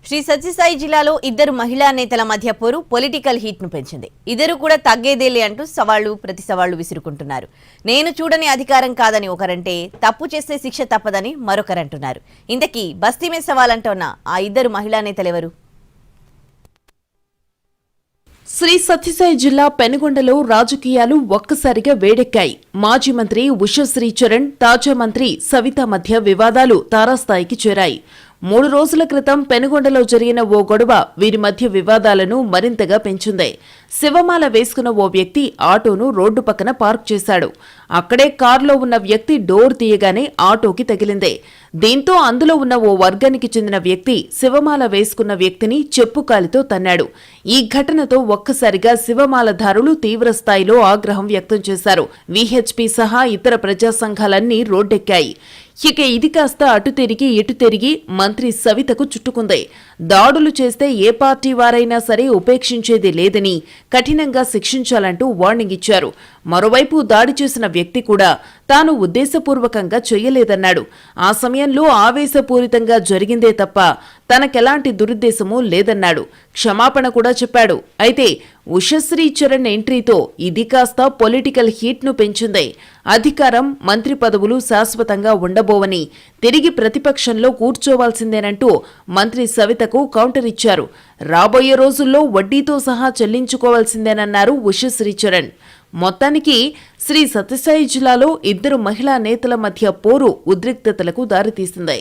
శ్రీ సత్యసాయి జిల్లాలో ఇద్దరు మహిళా నేతల మధ్య పోరు పొలిటికల్ హీట్ ను పెంచింది. ఇద్దరు కూడా తగ్గేదేలే అంటూ సవాళ్లు ప్రతి సవాళ్లు విసురుకుంటున్నారు. నేను చూడని అధికారం కాదని ఒకరంటే, తప్పు చేస్తే శిక్ష తప్పదని మరొకరంటున్నారు. ఇంతకీ బస్తీ మీద సవాలంటున్న ఆ ఇద్దరు మహిళా నేతలెవరు? శ్రీ సత్యసాయి జిల్లా పెనుగొండలో రాజకీయాలు ఒక్కసారిగా వేడెక్కాయి. మాజీ మంత్రి ఉషశ్రీ చరణ్, తాజా మంత్రి సవిత మధ్య వివాదాలు తారాస్థాయికి చేరాయి. 3 రోజుల క్రితం పెనుగొండలో జరిగిన ఓ గొడవ వీరి మధ్య వివాదాలను మరింతగా పెంచింది. శివమాల వేసుకున్న ఓ వ్యక్తి ఆటోను రోడ్డు పక్కన పార్క్ చేశాడు. అక్కడే కారులో ఉన్న వ్యక్తి డోర్ తీయగానే ఆటోకి తగిలింది. దీంతో అందులో ఉన్న ఓ వర్గానికి చెందిన వ్యక్తి శివమాల వేసుకున్న వ్యక్తిని చెప్పుకాలితో తన్నాడు. ఈ ఘటనతో ఒక్కసారిగా శివమాలధారులు తీవ్రస్థాయిలో ఆగ్రహం వ్యక్తం చేశారు. వీహెచ్పీ సహా ఇతర ప్రజా సంఘాలన్నీ రోడ్డెక్కాయి. ఇక ఇది కాస్త అటు తిరిగి ఇటు తిరిగి మంత్రి సవితకు చుట్టుకుంది. దాడులు చేస్తే ఏ పార్టీ వారైనా సరే ఉపేక్షించేది లేదని, కఠినంగా శిక్షించాలంటూ వార్నింగ్ ఇచ్చారు. మరోవైపు దాడి చేసిన వ్యక్తి కూడా తాను ఉద్దేశపూర్వకంగా చేయలేదన్నాడు. ఆ సమయంలో ఆవేశపూరితంగా జరిగిందే తప్ప తనకెలాంటి దురుద్దేశమూ లేదన్నాడు. క్షమాపణ కూడా చెప్పాడు. అయితే ఉషశ్రీ చరణ్ ఎంట్రీతో ఇది కాస్త పొలిటికల్ హీట్ ను పెంచింది. అధికారం, మంత్రి పదవులు శాశ్వతంగా ఉండబోవని, తిరిగి ప్రతిపక్షంలో కూర్చోవాల్సిందేనంటూ మంత్రి సవితకు కౌంటర్ ఇచ్చారు. రాబోయే రోజుల్లో వడ్డీతో సహా చెల్లించుకోవాల్సిందేనన్నారు ఉషశ్రీ చరణ్. మొత్తానికి శ్రీ సత్యసాయి జిల్లాలో ఇద్దరు మహిళా నేతల మధ్య పోరు ఉద్రిక్తతలకు దారితీసింది.